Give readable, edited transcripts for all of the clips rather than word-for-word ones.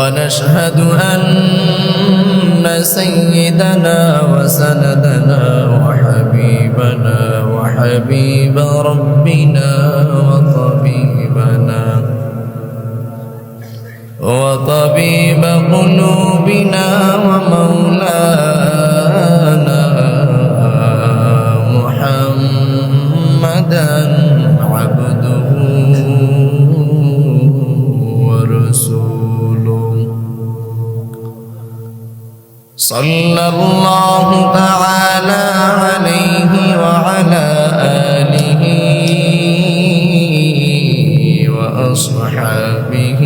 ونشهد أن سيدنا وسندنا وحبيب ربنا وطبيب قلوبنا ومولانا محمدا عبده ورسوله صلى الله تعالى عليه وعلى آله وأصحابه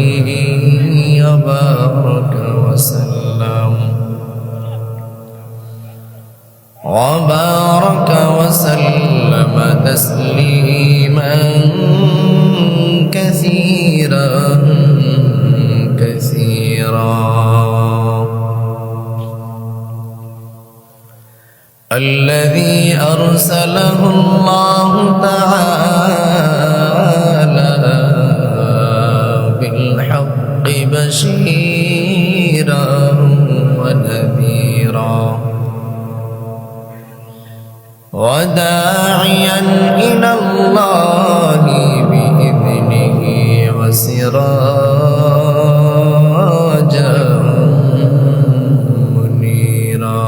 وبارك وسلم تسليما كثيرا الذي أرسله الله تعالى بالحق بشيرا ونذيرا وداعيا إلى الله بإذنه وسراجا منيرا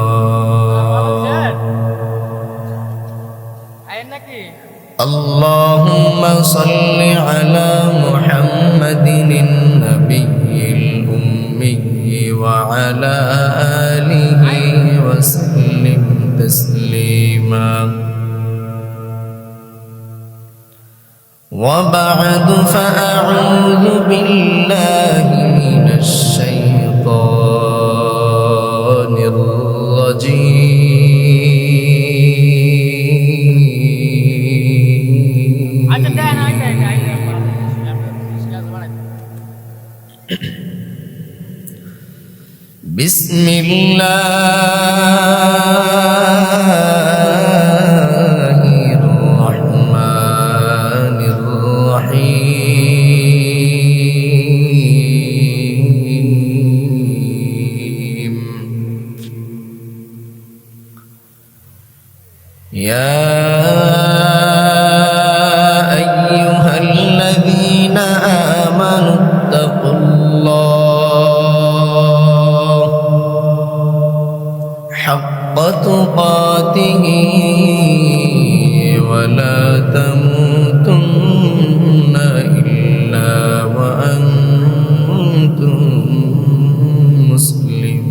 اللهم صل على محمد النبي الأمي وعلى آله وسلم تسليما وبعد فأعوذ بالله من الشيطان الرجيم بسم الله الرحمن الرحيم يا أيها الذين آمنوا اتقوا الله حق تقاته ولا تموتن إلا وأنتم مسلمون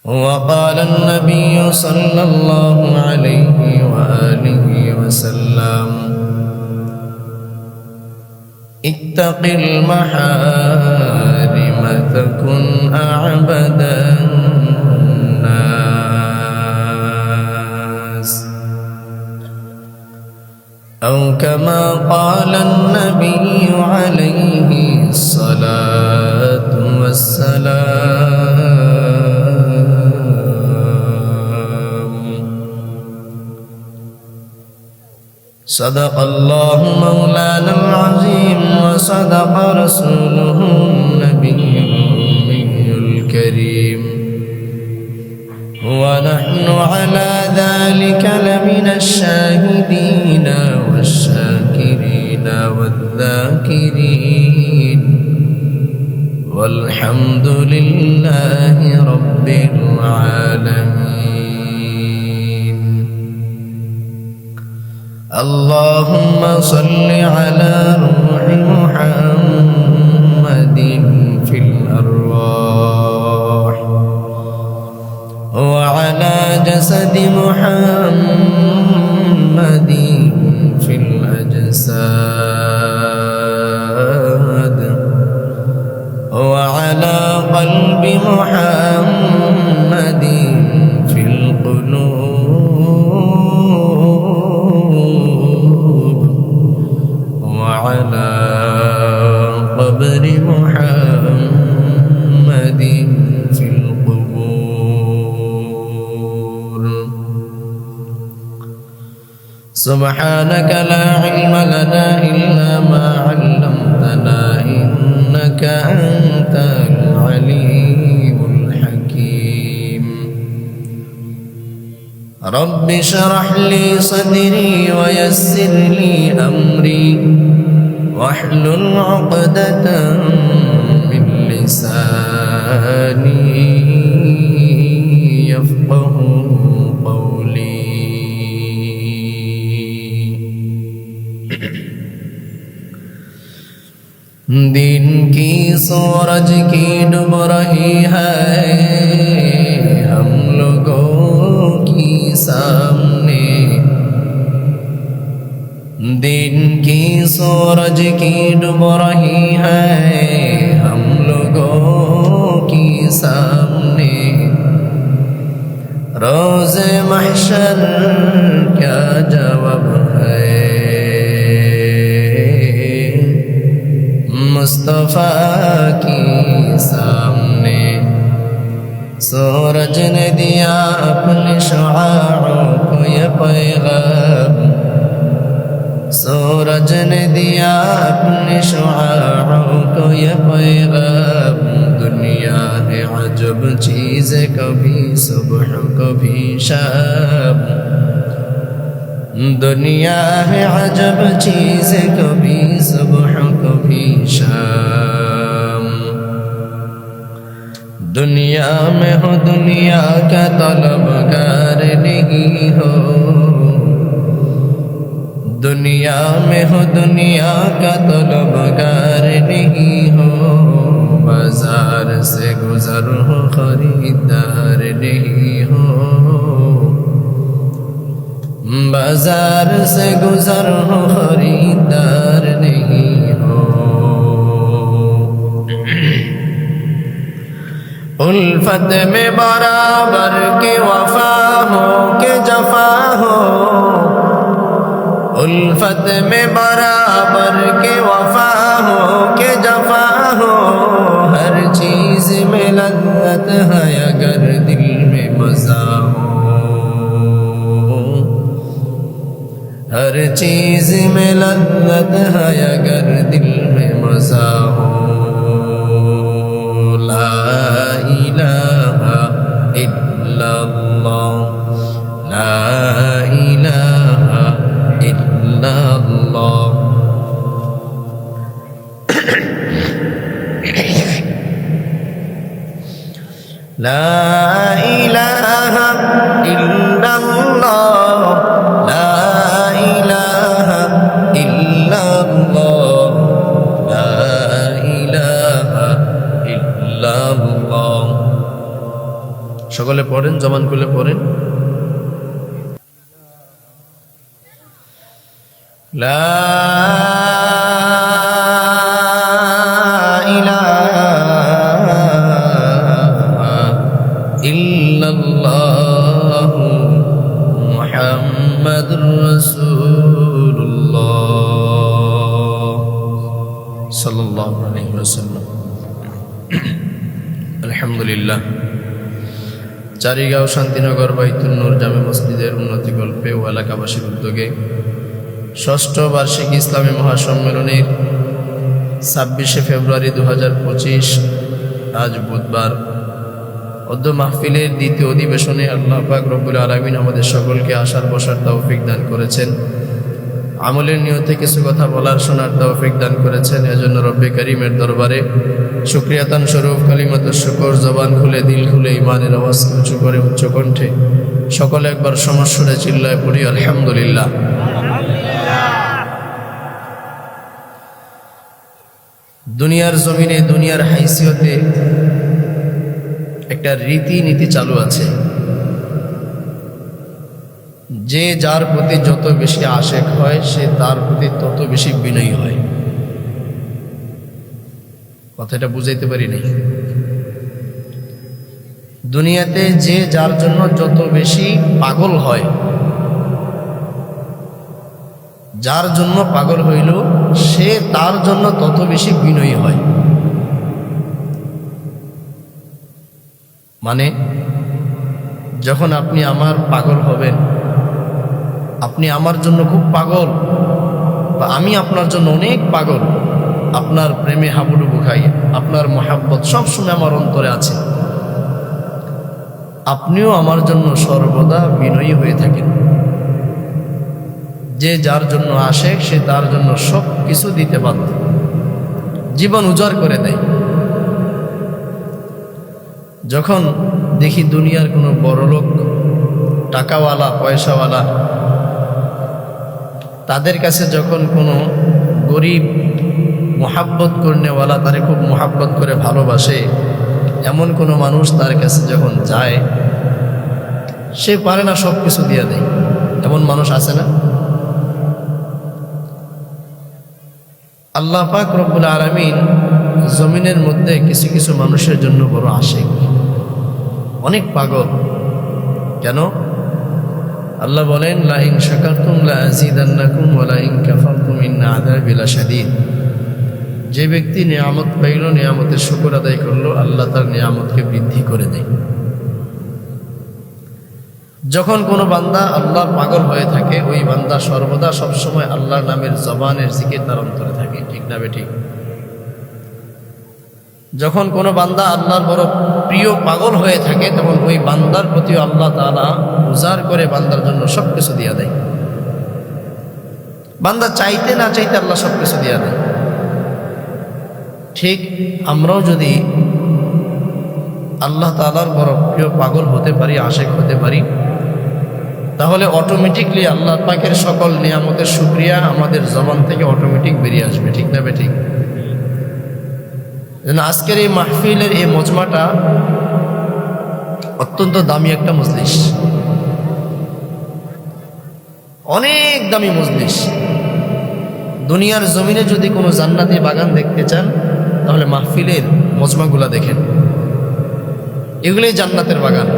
وقال النبي صلى الله عليه وآله وسلم اتق المحارم تكن أعبد الناس أو كما قال النبي عليه الصلاة والسلام صدق الله مولانا العظيم وصدق رسوله النبي الكريم ونحن على ذلك لمن الشاهدين والشاكرين والذاكرين والحمد لله رب العالمين اللهم صل على روح محمد في الأرواح وعلى جسد محمد في الأجساد وعلى قلب محمد في القلوب وعلى قبر محمد في القبور سبحانك لا علم لنا إلا ما علمتنا إنك أنت العليم الحكيم رب اشرح لي صدري ويسر لي أمري واحلل عقدة من لساني يفقه قولي दिन की सूरज की डूब रही है हम लोगों की सामने दिन की सूरज की डूब रही है हम लोगों की सामने रोज़ महशर क्या जवाब है मुस्तफा की सामने सूरज ने दिया अपने शुआओं को ये पैगाम सूरज ने दिया अपने शुआओं को ये पैगाम दुनिया है अजब चीज़ कभी सुबह कभी शाम दुनिया है अजब चीज़ कभी सुबह कभी शाम दुनिया में हो दुनिया का तलबगार नहीं हो दुनिया में हो दुनिया का तलबगार नहीं हो बाजार से गुजर हो खरीदार नहीं हो बाजार से गुजर हो खरीदार नहीं हो उल्फत में बराबर के वफा हो के जफा हो उल्फत में बराबर के वफा हो के जफा हो हर चीज में लज्जत है अगर दिल में मजा हो हर चीज में लज्जत है अगर दिल में मजा हो ला इलाहा इल्लल्लाह ला इलाहा इल्लल्लाह ला इलाहा इल्लल्लाह ला इलाहा इल्लल्लाह ला इलाहा इल्लल्लाह সকলে পড়েন জবান খুলে পড়েন লা ইল্লাল্লাহ মুহাম্মাদুর রাসূলুল্লাহ সাল্লাল্লাহু আলাইহি ওয়াসাল্লাম আলহামদুলিল্লাহ চারিগাঁও শান্তিনগর বাইতুল নূর জামে মসজিদের উন্নতি কল্পে ও এলাকাবাসীর উদ্যোগে ষষ্ঠ বার্ষিক ইসলামী মহাসম্মেলনের 26শে ফেব্রুয়ারি 2025 আজ বুধবার অদ্য মাহফিলের দ্বিতীয় অধিবেশনে আল্লাহ পাক রব্বুল আলামিন আমাদের সকলকে আসার বসার তৌফিক দান করেছেন আমলের নিয়তে কিছু কথা বলার শোনার তৌফিক দান করেছেন এজন্য রব্বে করিমের দরবারে শুকরিয়াতান স্বরূপ কালিমাতুশ শুকর জবান খুলে দিল খুলে ইমানের আওয়াজ উঁচু করে উচ্চ কণ্ঠে সকলে একবার সমস্বরে চিল্লায় পড়ি আলহামদুলিল্লাহ দুনিয়ার জমিনে দুনিয়ার হাইসিয়তে একটা রীতিনীতি চালু আছে যে যার প্রতি যত বেশি আশেক হয় সে তার প্রতি তত বেশি বিনয়ী হয় কথাটা বুঝাইতে পারি নাই দুনিয়াতে যে যার জন্য যত বেশি পাগল হয় যার জন্য পাগল হইল সে তার জন্য তত বেশি বিনয়ী হয় মানে যখন আপনি আমার পাগল হবেন আপনি আমার জন্য খুব পাগল, বা আমি আপনার জন্য অনেক পাগল, আপনার প্রেমে হাবুডুবু খাই, আপনার মহাব্বত সবসময় আমার অন্তরে আছে, আপনিও আমার জন্য সর্বদা বিনয়ী হয়ে থাকেন। যে যার জন্য আসে সে তার জন্য সব কিছু দিতে বাধ্য, জীবন উজাড় করে দেয়। যখন দেখি দুনিয়ার কোনো বড়লোক, টাকাওয়ালা, পয়সাওয়ালা, তাদের কাছে যখন কোনো গরিব মোহাব্বত করনেওয়ালা তারে খুব মোহাব্বত করে ভালোবাসে, এমন কোনো মানুষ তার কাছে যখন যায়, সে পারে না সব কিছু দিয়ে দেয়। এমন মানুষ আছে না? আল্লাহ পাক রব্বুল আলামিন জমিনের মধ্যে কিছু কিছু মানুষের জন্য বড় আশিক, অনেক পাগল। কেন? আল্লাহ বলেন, লা ইন শাকারতুম লা আযীদান্নাকুম ওয়া লা ইন কাফারতুম ইন্না আযাবি লাশাদীদ। যে ব্যক্তি নিয়ামত পাইল, নিয়ামতের শুকর আদায় করলো, আল্লাহ তার নিয়ামতকে বৃদ্ধি করে দেয়। যখন কোনো বান্দা আল্লাহর পাগল হয়ে থাকে, ওই বান্দা সর্বদা সবসময় আল্লাহর নামের জবানের জিকির তার অন্তরে থাকে, ঠিক না বেঠিক? যখন কোনো বান্দা আল্লাহর বড় প্রিয় পাগল হয়ে থাকে, তখন ওই বান্দার প্রতি আল্লাহ তাআলা উজাড় করে বান্দার জন্য সব কিছু দিয়ে দেয়। বান্দা চাইতে না চাইতে আল্লাহ সব কিছু দিয়ে দেয়। ঠিক আমরাও যদি আল্লাহ তাআলার বড় প্রিয় পাগল হতে পারি, আশিক হতে পারি, তাহলে অটোমেটিকলি আল্লাহ পাকের সকল নিয়ামতের শুকরিয়া আমাদের জবান থেকে অটোমেটিক বেরিয়ে আসবে, ঠিক না বেঠিক? আজকের এই মাহফিলের এই মজমাটা অত্যন্ত দামি একটা মজলিস, অনেক দামি মজলিস। দুনিয়ার জমিনে যদি কোনো জান্নাতি বাগান দেখতে চান, তাহলে মাহফিলের মজমাগুলা দেখেন, এগুলোই জান্নাতের বাগান।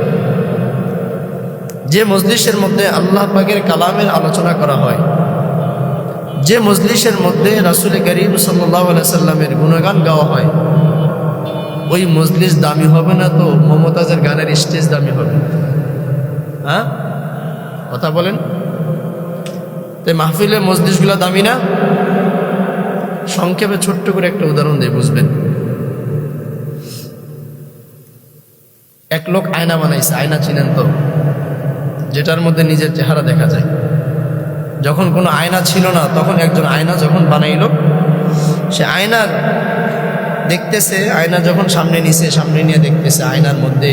যে মজলিসের মধ্যে আল্লাহ পাকের কালামের আলোচনা করা হয়, যে মজলিসের মধ্যে রাসূল করিম সাল্লাল্লাহু আলাইহি সাল্লামের গুণগান গাওয়া হয়, ওই মজলিস দামি হবে না তো মমতাজের গানের স্টেজ দামি হবে? হ্যাঁ, কথা বলেন। তাই মাহফিলের মজলিসগুলো দামি না? সংক্ষেপে ছোট্ট করে একটা উদাহরণ দিয়ে বুঝবেন। এক লোক আয়না বানাইছে, আয়না চিনেন তো, যেটার মধ্যে নিজের চেহারা দেখা যায়। যখন কোনো আয়না ছিল না, তখন একজন আয়না যখন বানাইল, সে আয়নার দেখতেছে, আয়না যখন সামনে নিছে, সামনে নিয়ে দেখতেছে, আয়নার মধ্যে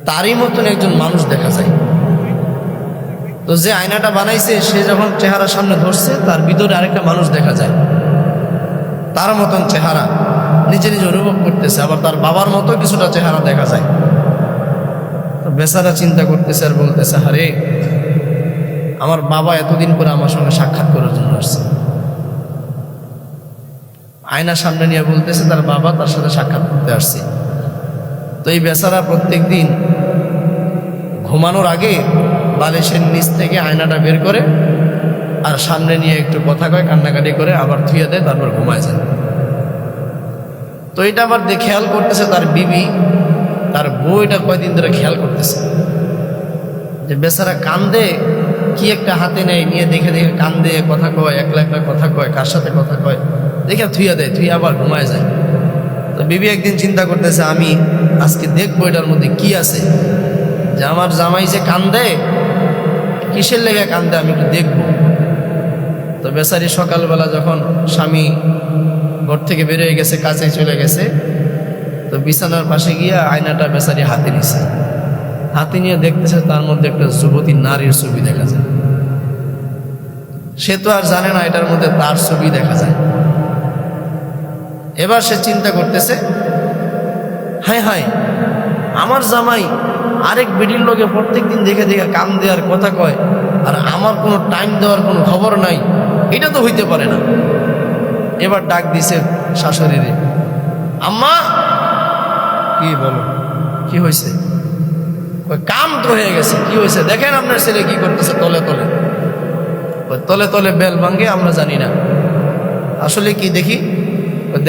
তারই মতন একজন মানুষ দেখা যায়। তো যে আয়নাটা বানাইছে সে যখন চেহারা সামনে ধরছে, তার ভিতরে আরেকটা মানুষ দেখা যায়, তার মতন চেহারা, নিজে নিজে অনুভব করতেছে। আবার তার বাবার মতো কিছুটা চেহারা দেখা যায়। তো বেচারা চিন্তা করতেছে আর বলতেছে, আরে আমার বাবা এতদিন পরে আমার সঙ্গে সাক্ষাৎ করার জন্য আসছে। আয়না সামনে নিয়ে বলতেছে তার বাবা তার সাথে সাক্ষাৎ করতে আসছে। তো এই বেচারা প্রত্যেক দিন ঘুমানোর আগে বালিশের নিচ থেকে আয়নাটা বের করে আর সামনে নিয়ে একটু কথা কয়, কান্নাকাটি করে আবার থুয়ে দেয়, তারপর ঘুমায় যায়। তো এটা আবার খেয়াল করতেছে তার বিবি, তার বউ এটা কয়দিন ধরে খেয়াল করতেছে যে বেচারা কান্দে, কি একটা হাতে নেয়, নিয়ে দেখে দেখে কান্দে, কথা কয়, একলা একলা কথা কয়, কার সাথে কথা কয়, দেখে থুইয়া দেয়, থুইয়া আবার ঘুমায় যায়। তো বিবি একদিন চিন্তা করতেছে, আমি আজকে দেখবো এটার মধ্যে কি আছে, যে আমার জামাই যে কান্দে, কিসের লেগে কান্দে, আমি একটু দেখবো। তো বেচারি সকালবেলা যখন স্বামী ঘর থেকে বেরিয়ে গেছে, কাছে চলে গেছে, তো বিছানার পাশে গিয়ে আয়নাটা বেচারি হাতে নিছে। হাতে নিয়ে দেখতেছে তার মধ্যে একটা যুবতী নারীর ছবি দেখা যায়। সে তো আর জানে না এটার মধ্যে তার ছবি দেখা যায়। এবার সে চিন্তা করতেছে, হায় হায়, আমার জামাই আরেক বেডির লোকে প্রত্যেক দিন দেখে দেখে কাম দেওয়ার কথা কয়, আর আমার কোনো টাইম দেওয়ার কোনো খবর নাই, এটা তো হইতে পারে না। এবার ডাক দিছে শাশুড়িরে, আম্মা। কি বলো, কি হয়েছে? কাম তো হয়ে গেছে। কি হয়েছে? দেখেন আপনার ছেলে কি করতেছে, তলে তলে তলে তলে বেল ভাঙ্গে, আমরা জানি না। আসলে কি দেখি,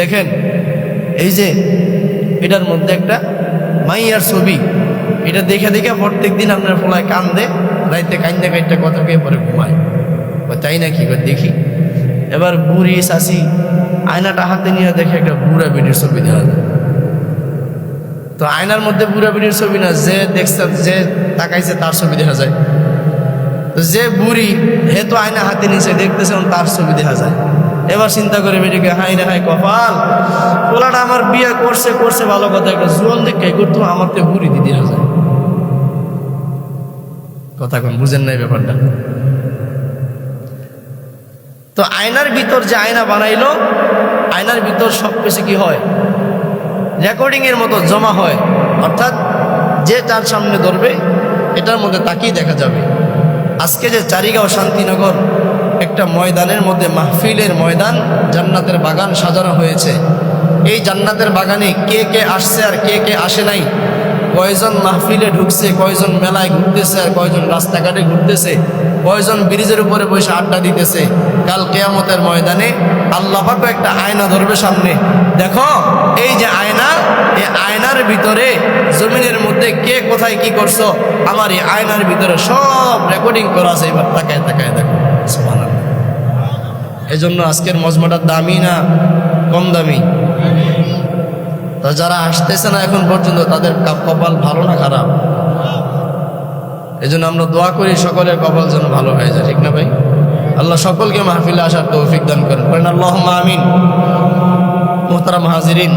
দেখেন এই যে এটার মধ্যে একটা মাইয়ার ছবি, এটা দেখে দেখে প্রত্যেক দিন আপনার ফলায় কান্দে, রাইতে কাইন্দা কাইন্দা কথা কে পরে ঘুমায়। তাই নাকি? দেখি। এবার বুড়ি শাসি আয়নাটা হাতে নিয়ে দেখে একটা বুড়া বেডির ছবি দেখা যায়। তো আয়নার মধ্যে বুড়া বেডির ছবি না, যে দেখছে, যে তাকাইছে তার ছবি দেখা যায়। তো যে বুড়ি হে তো আয়না হাতে নিচে দেখতেছে, তার ছবি দেখা যায়। এবার চিন্তা করে বেডিকে, হাই রে হাই কপাল, পোলাটা আমার বিয়ে করছে করছে ভালো কথা, একটা জোয়ান দেখে করতো, আমার তো বুড়ি দিদি দেখা যায়। কথা কোন বুঝেন নাই ব্যাপারটা? তো আয়নার ভিতর যে আয়না বানাইলো, আয়নার ভিতর সব কিছু কি হয়, রেকর্ডিং এর মতো জমা হয়। অর্থাৎ যে তার সামনে ধরবে এটার মধ্যে তাকেই দেখা যাবে। আজকে যে চারিগাঁও শান্তিনগর একটা ময়দানের মধ্যে, মাহফিলের ময়দান, জান্নাতের বাগান সাজানো হয়েছে। এই জান্নাতের বাগানে কে কে আসছে আর কে কে আসে নাই, কয়জন মাহফিলে ঢুকছে, কয়জন মেলায় ঘুরতেছে, আর কয়জন রাস্তাঘাটে ঘুরতেছে, কয়জন ব্রিজের উপরে বসে আড্ডা দিতেছে, কাল কিয়ামতের ময়দানে আল্লাহ পাক একটা আয়না ধরবে সামনে। দেখো এই যে আয়না, এই আয়নার ভিতরে জমিনের মধ্যে কে কোথায় কি করছো, আমার এই আয়নার ভিতরে সব রেকর্ডিং করা আছে। এবার তাকায় তাকায় দেখো, সুবহানাল্লাহ। এই জন্য আজকের মজমাটার দামি না কম দামি? তো যারা আসতেছে না এখন পর্যন্ত, তাদের কপাল ভালো না খারাপ? এই জন্য আমরা দোয়া করি সকলের কপাল যেন ভালো হয়ে যায়, ঠিক না ভাই? আল্লাহ সকলকে মাহফিলে আসার তৌফিক দান করেন, বলেন আল্লাহুম্মা আমিন। মুহতারাম হাজিরিন,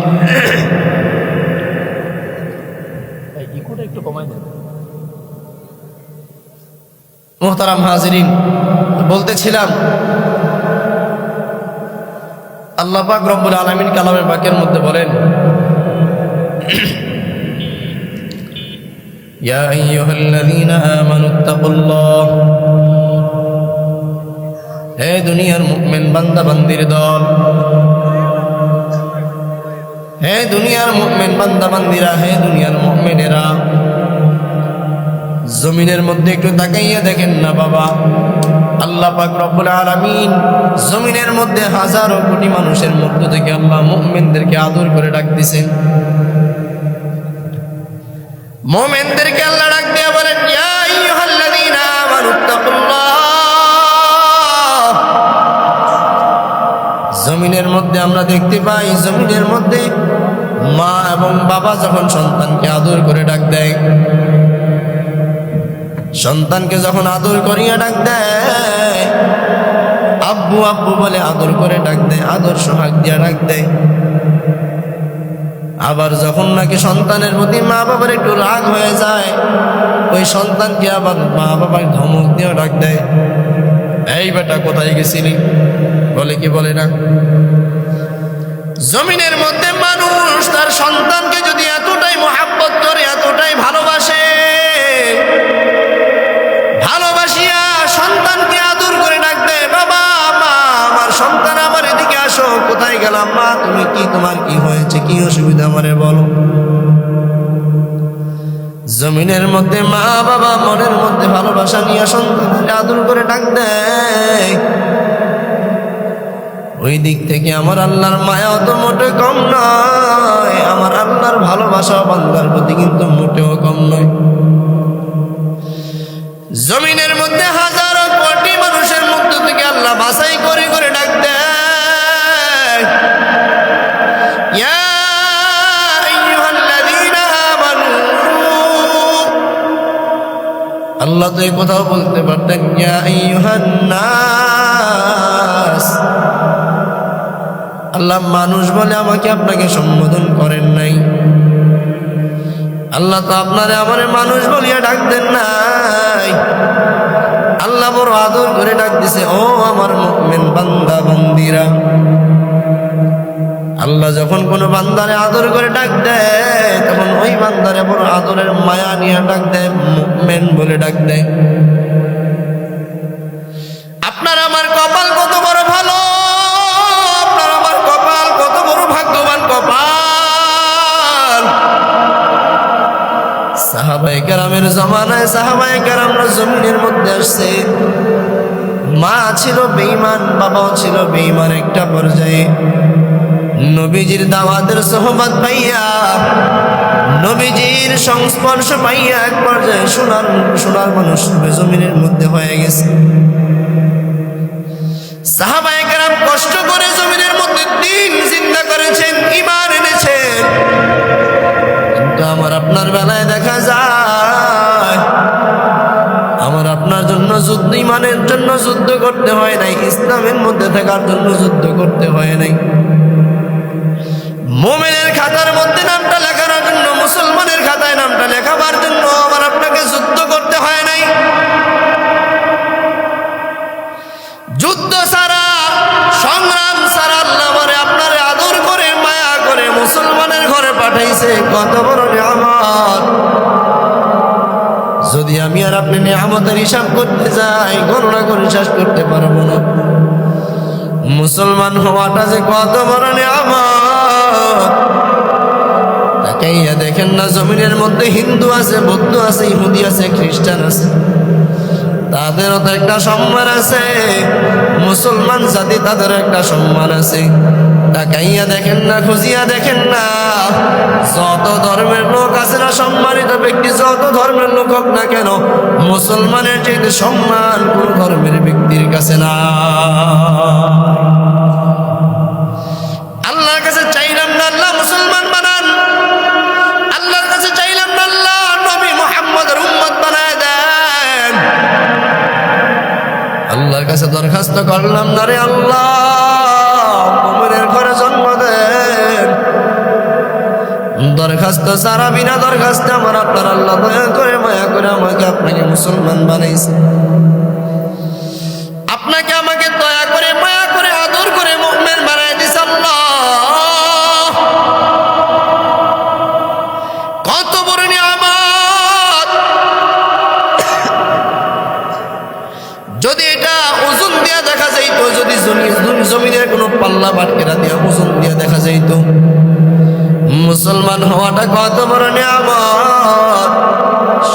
মুহতারাম হাজিরিন, বলতেছিলাম আল্লাহ পাক রব্বুল আলামিন কালামের বাক্যের মধ্যে বলেন, ইয়া আইয়ুহাল্লাযীনা আমানুত্তাকুল্লাহ, হে দুনিয়ার মুমিন বান্দা বান্দির দল, হে দুনিয়ার মুমিন বান্দা বান্দিরা, হে দুনিয়ার মুমিনেরা, জমিনের মধ্যে একটু তাকাইয়া দেখেন না বাবা, আল্লাহ পাক রব্বুল আলামিন জমিনের মধ্যে হাজারো কোটি মানুষের মধ্য থেকে আল্লাহ মুমিনদেরকে আদর করে ডাক দিছেন। মুমিনদেরকে আল্লাহ ডাক দিয়ে বলেন, ইয়া আইয়ুহাল্লাযীনা আমানুত্তাকুল্লাহ। জমিনের মধ্যে আমরা দেখতে পাই, জমিনের মধ্যে মা এবং বাবা যখন সন্তানকে আদর করে ডাক দেয়, সন্তানকে যখন আদর করিয়া ডাক দেয়, আব্বু আব্বু বলে আদর করে ডাক দেয়, আদর সোহাগ দিয়া ডাক দেয়। আবার যখন নাকি সন্তানের প্রতি মা বাবার একটু রাগ হয়ে যায়, ওই সন্তানকে আবার মা বাবার ধমক দিয়ে ডাক দেয়, এই বেটা কোথায় গেছিলি, বলে কি বলে না? জমিনের মধ্যে মানুষ তার সন্তানকে যদি এতটাই মহাব্বত করে, এতটাই ভালোবাসে, ভালোবাসিয়া সন্তানকে আদর করে ডাক দেয়, বাবা মা আমার সন্তান আমার এদিকে আসো, কোথায় গেলাম মা, তুমি কি, তোমার কি হয়েছে, কি অসুবিধা আমারে বলো। জমিনের মধ্যে মা বাবা মনের মধ্যে ভালোবাসা নিয়ে সন্তানকে আদর করে ডাক দেয়, ওই দিক থেকে আমার আল্লাহর মায়া তো মোটে কম নয়, আমার আল্লাহর ভালোবাসা বান্দার প্রতি কিন্তু মোটেও কম নয়। জমিনের মধ্যে হাজারো কোটি মানুষের মধ্য থেকে আল্লাহ বাছাই করে করে ডাক দেয়, ইয়া আইয়ুহাল্লাযীনা আমানু। আল্লাহ তো এই কথাও বলতে পারতেন, ইয়া আইয়ুহান নাস। আল্লাহ মানুষ বলে আমাকে আপনাকে সম্বোধন করেন নাই, আল্লাহ তো আপনারে আমারে মানুষ বলিয়া ডাক দেন নাই, আল্লাহ বড় আদর করে ডাক দিছে, ও আমার মুমিন বান্দা বান্দিরা। আল্লাহ যখন কোনো বান্দারে আদর করে ডাক দেয়, তখন ওই বান্দারে বড় আদরের মায়া নিয়ে ডাক দেয়, মুমিন বলে ডাক দেয়। আপনার আমার কপাল কত বড় ভালো, আপনার আমার কপাল কত বড় ভাগ্যবান কপাল। সাহাবায়ে কেরামের জামানায় সাহাবায়ে কেরামরা জমিনের মধ্যে আসছে, মা ছিল বেঈমান, বাবাও ছিল বেঈমান। একটা পর্যায়ে নবীজির দাওয়াতের সোহবত পাইয়া, নবীজির সংস্পর্শ পাইয়া এক পর্যায়ে সোনার মানুষ জমিনের মধ্যে হয়ে গেছে। সাহাবায়ে কেরাম কষ্ট করে জমিনের মধ্যে দিন জিন্দা করেছেন, ঈমান এনেছেন, কিন্তু আমার আপনার বেলায় দেখা যায় আমার আপনার জন্য যুদ্ধ, ঈমানের জন্য যুদ্ধ করতে হয় নাই, ইসলামের মধ্যে থাকার জন্য যুদ্ধ করতে হয় নাই। মুমিনের খাতার মধ্যে নামটা লেখানোর জন্য, মুসলমানের খাতায় নামটা লেখাবার জন্য আমার আপনাকে যুদ্ধ করতে হয় নাই। যুদ্ধ ছাড়া, সংগ্রাম ছাড়া আল্লাহ আমারে আপনারে আদর করে মায়া করে মুসলমানের ঘরে পাঠাইছে। কত বড় নিয়ামত! যদি আমি আর আপনি নিয়ামতের হিসাব করতে যাই, গণনা করে শেষ করতে পারবো না। মুসলমান হওয়াটা যে কত বড় নিয়ামত! তাকাইয়া দেখেন না, জমিনের মধ্যে হিন্দু আছে, বৌদ্ধ আছে, ইহুদি আছে, খ্রিস্টান আছে, তাদেরও তো একটা সম্মান আছে। মুসলমান জাতি, তাদের একটা সম্মান আছে। তাকাইয়া দেখেন না, খুঁজিয়া দেখেন না, যত ধর্মের লোক আছে না, সম্মানিত ব্যক্তি যত ধর্মের লোক হোক না কেন, মুসলমানের চাইতে সম্মান কোন ধর্মের ব্যক্তির কাছে না। আল্লাহর কাছে চাইলাম না আল্লাহ মুসলমান বানান, আল্লাহর কাছে চাইলাম না আল্লাহ নবী মুহাম্মদের উম্মত বানায় দেন। আল্লাহর কাছে দরখাস্ত করলাম না রে আল্লাহ, মুমিনের ঘরে জন্ম দেন। দরখাস্ত সারা বিনা দরখাস্তে আমার আপনার আল্লাহ দয়া করে মায়া করে আমাকে আপনাকে মুসলমান বানাইছে। আপনাকে আমাকে দয়া করে মায়া করে আদর করে মুমিন বানাই দিছে আল্লাহ। কত বড় নিয়ামত! যদি এটা ওজন দিয়া দেখা যাইতো, যদি জমিনের কোনো পাল্লা বাটকেরা দিয়া ওজন দিয়া দেখা যাইতো, মুসলমান হওয়াটা কত বড় নিয়ামত!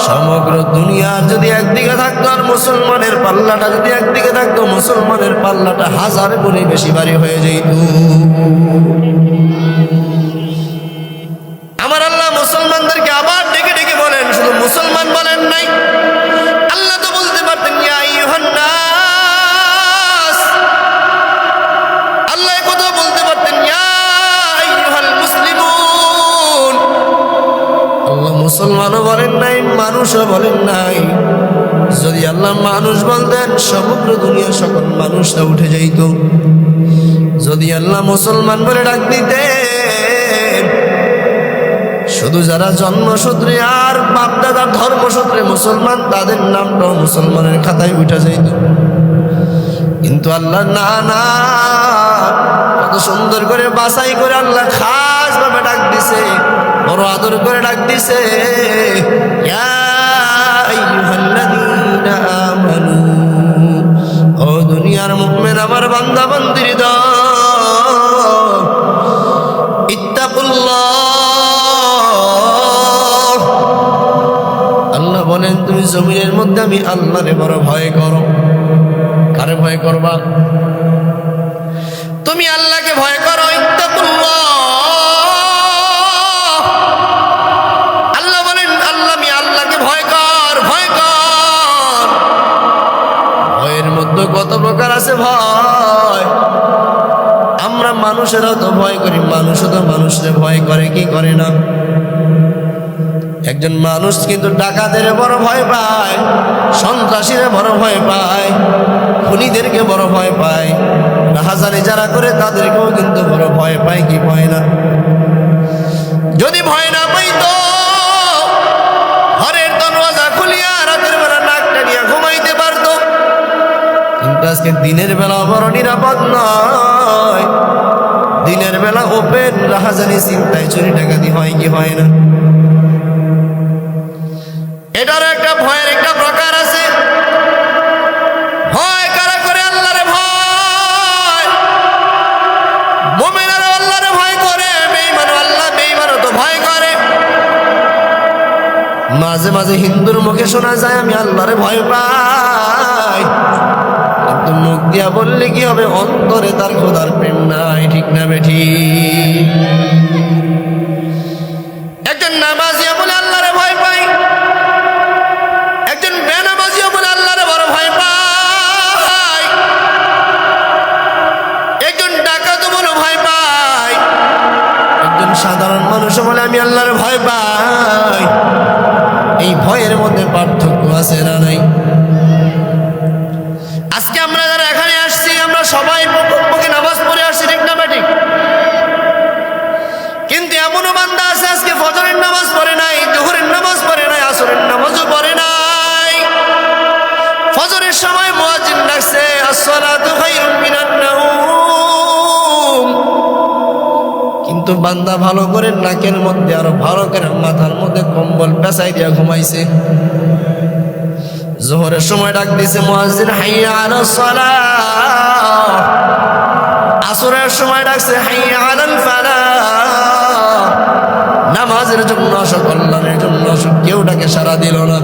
সমগ্র দুনিয়ার যদি একদিকে থাকতো আর মুসলমানের পাল্লাটা যদি একদিকে থাকতো, মুসলমানের পাল্লাটা 1000 গুণে বেশি ভারী হয়ে যেত। আমার আল্লাহ মুসলমানদেরকে আবার ডেকে ডেকে বলেন, শুধু মুসলমান বলেন নাই, আল্লাহ তো বলতে পারতেন ইয়া আইয়ুহান নাস, আল্লাহ কথা বলতে পারতেন ইয়া আইয়ুহাল মুসলিমুন। আল্লাহ মুসলমানও বলেন নাই, মানুষও বলেন নাই। যদি আল্লাহ মানুষ বলতেন, সমগ্র দুনিয়ার সকল মানুষরা উঠে যাইত। যদি আল্লাহ মুসলমান বলে ডাক দিতেন, শুধু যারা জন্মসূত্রে আর বাপদাদার ধর্মসূত্রে মুসলমান, তাদের নামটাও মুসলমানের খাতায় উঠে যাইত। কিন্তু আল্লাহ না না, কত সুন্দর করে বাছাই করে আল্লাহ খাস ভাবে ডাক দিছে, বড় আদর করে ডাক দিছে, ইয়া আইয়ুহাল্লাযীনা আমানু, ও দুনিয়ার মুমিন আমার বান্দা বান্দির দল, ইত্তাকুল্লাহ। আল্লাহ বলেন, তুমি জমিনের মধ্যে আমি আল্লাহরে বড় ভয় করো। কারে ভয় করবা? তুমি আল্লাহকে ভয় করো। ইত্তাকুল্লাহ। আল্লাহ বলেন, আল্লাহ আমি আল্লাহকে ভয় কর, ভয় কর। ভয়ের মধ্যে কত প্রকার আছে ভয়। আমরা মানুষেরাও তো ভয় করি, মানুষও তো মানুষরে ভয় করে, কি করে না? একজন মানুষ কিন্তু ডাকাতের বড় ভয় পায়, সন্ত্রাসীরা বড় ভয় পায়, খুনিদেরকে বড় ভয় পায়, রাহাজানি যারা করে তাদেরকেও কিন্তু বড় ভয় পায়, কি ভয় না? যদি ভয় না পাইতো, ঘরের দরওয়াজা খুলিয়া রাতের বেলা নাক টানিয়া ঘুমাইতে পারতো। কিন্তু আজকে দিনের বেলা বড় নিরাপদ নয়, দিনের বেলা ওপেন রাহাজানি, চিন্তায়, চুরি ডাকাতি হয়, কি হয় না? এটারও একটা ভয়ের একটা প্রকার আছে। ভয় কারা করে? আল্লাহরে ভয়। মুমিনেরা আল্লাহরে ভয় করে, বেঈমানও আল্লাহ, বেঈমানও তো ভয় করে। মাঝে মাঝে হিন্দুর মুখে শোনা যায় আমি আল্লাহরে ভয় পাই, কিন্তু মুখ দিয়া বললে কি হবে? অন্তরে তার খোদার প্রেম নাই, ঠিক না বেঠি? একজন নামাজিও বলে আল্লাহরে ভয় পাই, একজন বেনামাজিও বলে আল্লাহরে বড় ভয় পাই, একজন ডাকাতও বলে ভয় পাই, একজন সাধারণ মানুষও বলে আমি আল্লাহরে ভয় পাই। এই ভয়ের মধ্যে পার্থক্য আছে না নাই? আজকে আমরা যারা এখানে আসছি আমরা সবাই পক্ষে নামাজ পড়ে আসছি, ঠিক না ঠিক? কিন্তু এমনও বান্দা আছে আজকে ফজরের নামাজ পড়ে নাই, জোহরের নামাজ পড়ে নাই, আসরের নামাজও পড়ে নাই। ফজরের সময় মুয়াজ্জিন ডাকছে আসসালাতু খায়রুম মিনান নাওম, কিন্তু বান্দা ভালো করে নাকের মধ্যে আরো ভালো করে মাথার মধ্যে কম্বল পেঁচাই দিয়া ঘুমাইছে। জোহরের সময় ডাক দিছে মুয়াজ্জিন হাইয়া আলাস সালাহ, আসরের সময় ডাকছে হাইয়া আলাল ফালাহ। নামাজের জন্য আসো, কল্যাণের জন্য আসো, কেউ ডাকে সাড়া দিল না।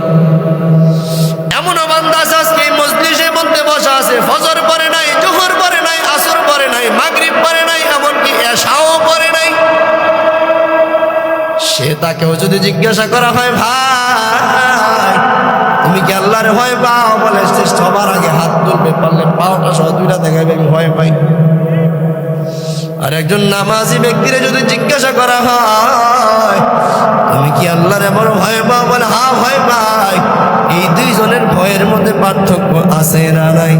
এমন বান্দা আছে আজকে এই মজলিসের মধ্যে বসা আছে, ফজর পড়ে নাই, জোহর পড়ে নাই, আসর পড়ে নাই, মাগরিব পড়ে নাই, এমনকি এশাও পড়ে নাই। সে তাকেও যদি জিজ্ঞাসা করা হয় ভাই তুমি কি আল্লাহর ভয় পাও, বলে সে সবার আগে হাত তুলবে, পারলে পাওটা সহ দুইটা দেখাবে আমি ভয় পাই। আর একজন নামাজি ব্যক্তিরে যদি জিজ্ঞাসা করা হয় তুমি কি আল্লাহর বড় ভয় পাও, বলে হ্যাঁ ভয় পাই। এই দুইজনের ভয়ের মধ্যে পার্থক্য আছে না নাই?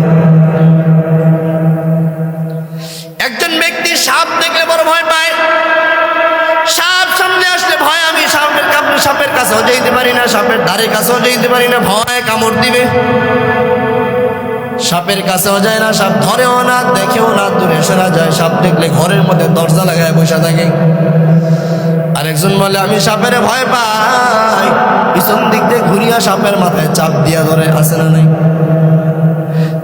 একজন ব্যক্তি সাপ দেখলে বড় ভয় পায়, সাপ সামনে আসলে ভয়, আমি সাপের কাছেও যেতে পারি না, সাপের ধারে কাছেও যেতে পারি না, ভয় কামড় দিবে। সাপের কাছেও যায় না, সাপ ধরেও না, দেখেও না, দূরে সরা যায়। সাপ দেখলে ঘরের মধ্যে দরজা লাগায় বসে থাকে। আরেকজন বলে আমি সাপের ভয় পাই, পিছন দিক দিয়ে ঘুরিয়া সাপের মাথায় চাপ দিয়া ধরে, আছে না নাই?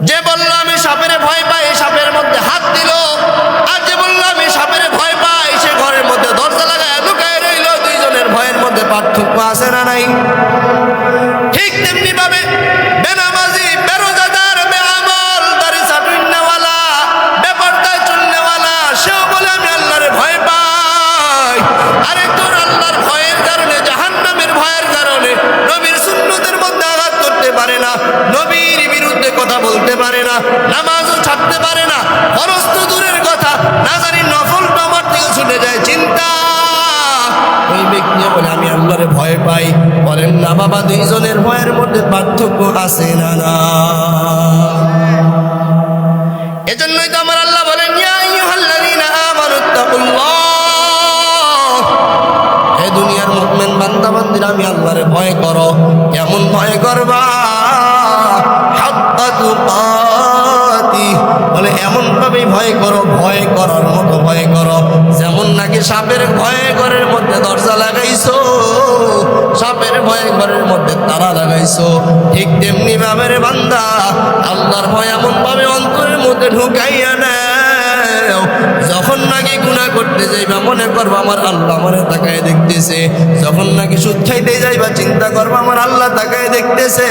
যে বলল আমি সাপের ভয় পাই সাপের মধ্যে হাত দিল, আর যে বলল আমি সাপের ভয় পাই সে ঘরের মধ্যে দরজা লাগায় লুকায় রইল। দুইজনের ভয়ের মধ্যে পার্থক্য আছে না নাই? ঠিক তেমনি ভাবে বেনামাজি, বেরোজাদার, বেআমল, দাড়ি চাটুন্নেওয়ালা, বেপরদায় চুন্নেওয়ালা, সেও বলে আমি আল্লাহরে ভয় পাই। আরেকজন আল্লাহর ভয়ের কারণে, জাহান্নামের ভয়ের কারণে নবীর সুন্নতের মধ্যে আঘাত করতে পারে না, নবীর বিরুদ্ধে কথা বলতে পারে না, নামাজও ছাড়তে পারে না, ফরজ তো দূরের কথা, না জানি নফলটা আমার থেকে ছুটে যায়। চিন্তা, ওই ব্যক্তি বলে আমি আল্লাহরে ভয় পাই। বলেন না বাবা, দুইজনের ভয়ের মধ্যে পার্থক্য আছে না না? এজন্যই তো আমার আল্লাহ বলেন ইয়া আইয়ুহাল্লাযীনা আমানুত্তাকুল্লাহ, হে দুনিয়ার মুমিন বান্দা বান্দিরা আমি আল্লাহরে ভয় করো। কেমন ভয় করবা? হাক্কা তুকাতি, বলে এমন ভাবে ভয় করো, ভয় করার মতো ভয় করো যেমন নাকি সাপের ভয়ে ঘরের মধ্যে দরজা লাগাইছো, সাপের ভয়ে ঘরের মধ্যে তালা লাগাইছো, ঠিক তেমনি ভাবে রে বান্দা আল্লাহর ভয় এমন ভাবে অন্তরের মধ্যে ঢুকাইয়া নাও, যখন নাকি গুনাহ করতে যাইবা মনে করবা আমার আল্লাহ মনে তাকায় দেখতেছে, যখন নাকি সুদ খাইতে যাইবা চিন্তা করবা আমার আল্লাহ তাকায় দেখতেছে,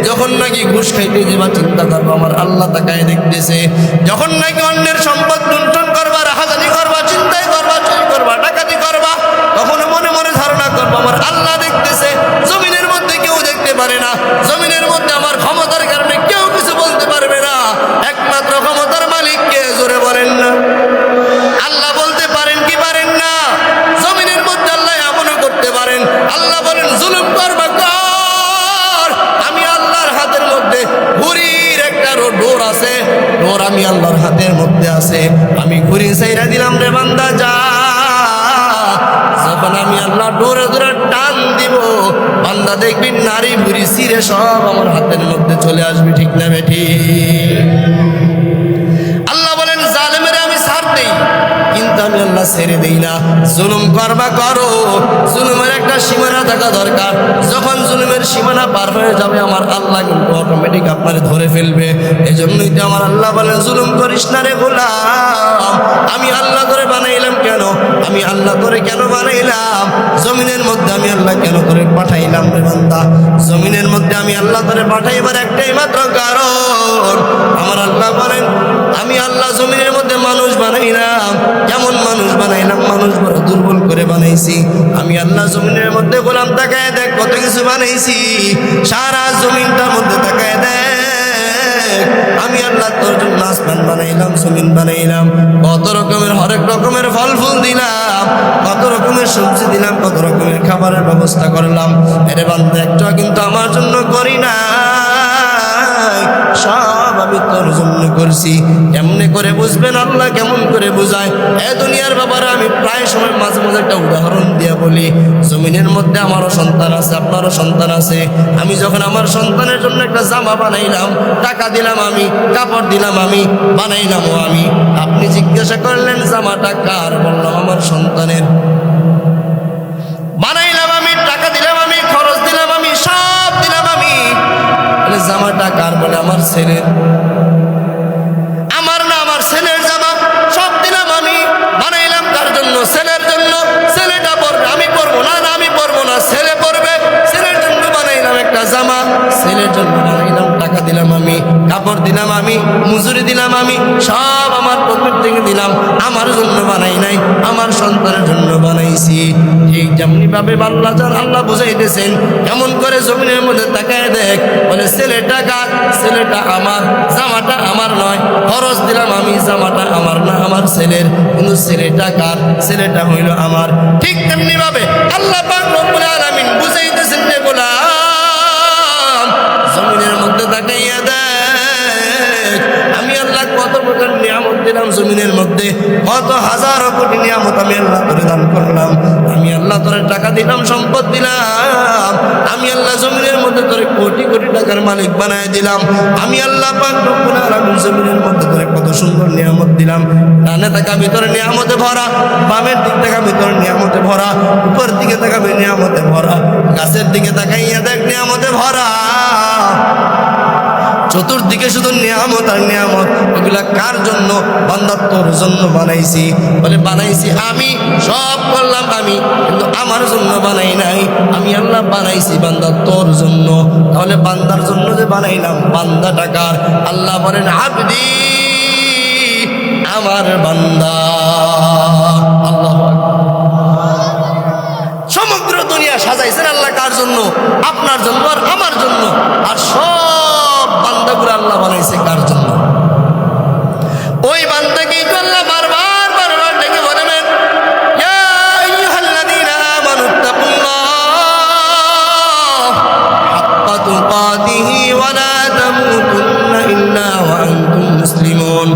যখন নাকি ঘুষ খাইতে যাইবা চিন্তা করবা আমার আল্লাহ তাকায় দেখতেছে, যখন নাকি অন্যের সম্পদ লুণ্ঠন করবা, রাহাজানি করবা, চিন্তাই করবা, চুরি করবা, ডাকাতি করবা, তখন মনে মনে ধারণা করবা আমার আল্লাহ দেখতেছে। জমিনের মধ্যে কেউ দেখতে পারে না, জমিনের মধ্যে আমার ক্ষমতার কারণে কেউ কিছু বলতে পারবে না, একমাত্র ক্ষমতার মালিক কে? জোরে বলেন না। আল্লাহ বলতে পারেন কি পারেন না? জমিনের মধ্যে আল্লাহ এমনও করতে পারেন। আল্লাহ বলেন জুলুম করবা কর, আমি আল্লাহর হাতের মধ্যে ঘুড়ির একটা ডোর আছে, ডোর আমি আল্লাহর হাতের মধ্যে আছে, আমি ঘুড়ি ছাইরা দিলাম রে বান্দা যা। যখন আমি আল্লাহ ডোরে ধরে টান দিব বান্দা দেখবি নারী ভুড়ি ছিঁড়ে সব আমার হাতের মধ্যে চলে আসবে, ঠিক না বেঠি? আল্লাহ বলেন জালেমের আমি ছাড় দেই, কিন্তু আমি আল্লাহ ছেড়ে দেই না। জুলুম করবা করো, জুলুমের একটা সীমানা থাকা দরকার। যখন জুলুমের সীমানা পার হয়ে যাবে আমার আল্লাহ কিন্তু অটোমেটিক আপনারে ধরে ফেলবে। এজন্যই তো আমার আল্লাহ বলেন জুলুম করিস না রে গোলাম, আমি আল্লাহ করে বানাইলাম কেন? আমি আল্লাহ করে কেন বানাইলাম? জমিনের মধ্যে আমি আল্লাহ কেন করে পাঠাইলাম রে বান্দা? জমিনের মধ্যে আমি আল্লাহ করে পাঠাইবার একটাই মাত্র কারণ, আমার আল্লাহ বলেন আমি আল্লাহ জমিনের মধ্যে মানুষ বানাইলাম, কেমন মানুষ বানাইলাম, মানুষ বড় দুর্বল করে বানাইছি। আমি আল্লাহ জমিনের মধ্যে গোলাম তাকায় দেখ কত কিছু বানাইছি, সারা জমিনটার মধ্যে তাকায় দেখ আমি আল্লাহ তোর জন্য আসমান বানাইলাম, জমিন বানাইলাম, কত রকমের হরেক রকমের ফল ফুল দিলাম, কত রকমের সবজি দিলাম, কত রকমের খাবারের ব্যবস্থা করলাম। এরে বান্দা একটা কিন্তু আমার জন্য করি না, সব আমি তোর জন্য করছি। কেমনে করে বুঝবেন আল্লাহ কেমন করে বুঝায়? এ দুনিয়ার ব্যাপারে আমি প্রায় সময় মাঝে মাঝে একটা উদাহরণ দিয়ে বলি, জমিনের মধ্যে আমারও সন্তান আছে, আপনারও সন্তান আছে। আমি যখন আমার সন্তানের জন্য একটা জামা বানাইলাম, টাকা দিলাম আমি, কাপড় দিলাম আমি, বানাইলামও আমি। আপনি জিজ্ঞাসা করলেন জামাটা কার? বললাম আমার সন্তানের। বানাইলাম আমি, টাকা দিলাম আমি, খরচ দিলাম আমি, সব দিলাম আমি। জামাটা কার? বলে আমার ছেলের। আমার না, আমার ছেলের জামা, সব দিলাম আমি, বানাইলাম কার জন্য? ছেলের জন্য। ছেলেটা পরবে, আমি পরবো না, না আমি পরবো না, ছেলে পরবে। ছেলের জন্য বানাইলাম একটা জামা, ছেলের জন্য বানাইলাম, টাকা দিলাম আমি, কাপড় দিলাম আমি, মজুরি দিলাম আমি, সব আমার পকেট থেকে দিলাম। আমার জন্য বানাই নাই, আমার সন্তানের জন্য বানাইছি। ঠিক যেমনি ভাবে আল্লাহ বুঝাইতেছেন, কেমন করে জমিনের মধ্যে তাকায় দেখ। বলে ছেলেটা কার? ছেলেটা আমার, জামাটা আমার নয়, খরচ দিলাম আমি, জামাটা আমার না, আমার ছেলের। কিন্তু ছেলেটা কার? ছেলেটা হইল আমার। ঠিক তেমনি ভাবে আল্লাহ পাক রব্বুল আলামিন বুঝাইতেছেন যে গোলাম জমিনের মধ্যে তাকাইয়া দেখ, আমি আল্লাহ কত প্রকার নিয়ামত দিলাম জমিনের মধ্যে, কত হাজার কোটি নিয়ামত আমি আল্লাহ তোরে দান করলাম। আমি আল্লাহ তোরে টাকা দিলাম, সম্পদ দিলাম। আমি আল্লাহ জমিনের মধ্যে তোরে কোটি কোটি টাকার মালিক বানায় দিলাম। আমি আল্লাহ পাক রব্বুল আলামিন জমিনের মধ্যে তোরে কত সুন্দর নিয়ামত দিলাম। ডানে তাকা ভিতরে নিয়ামতে ভরা, বামের দিক তাকা ভিতরে নিয়ামতে ভরা, উপর দিকে তাকাবে নিয়ামতে ভরা, গাছের দিকে তাকাইয়া দেখ নিয়ামতে ভরা, চতুর্দিকে শুধু নিয়ামত আর নিয়ামত। এগুলা কার জন্য? বান্দা তোর জন্য বানাইছি। বলে বানাইছি আমি, সব করলাম আমি, কিন্তু আমার জন্য বানাই নাই, আমি আল্লাহ বানাইছি বান্দা তোর জন্য। তাহলে বান্দার জন্য যে বানাইলাম, বান্দাটা কার? আল্লাহ বলেন আবদি, আমার বান্দা। আল্লাহু আকবার। সমগ্র দুনিয়া সাজাইছেন আল্লাহ কার জন্য? আপনার জন্য আর আমার জন্য। আর সব বান্দাগুলো আল্লাহ বানাইছে কার জন্য? ওই বান্দাকেই তো আল্লাহ বারবার বারবার ডেকে বলবেন, ইয়া আইয়ুহাল্লাযীনা আমানুত্তাকুল্লাহ হাক্কা তুকাতিহি ওয়া লা তামুতুন্না ইল্লা ওয়া আনতুম মুসলিমুন।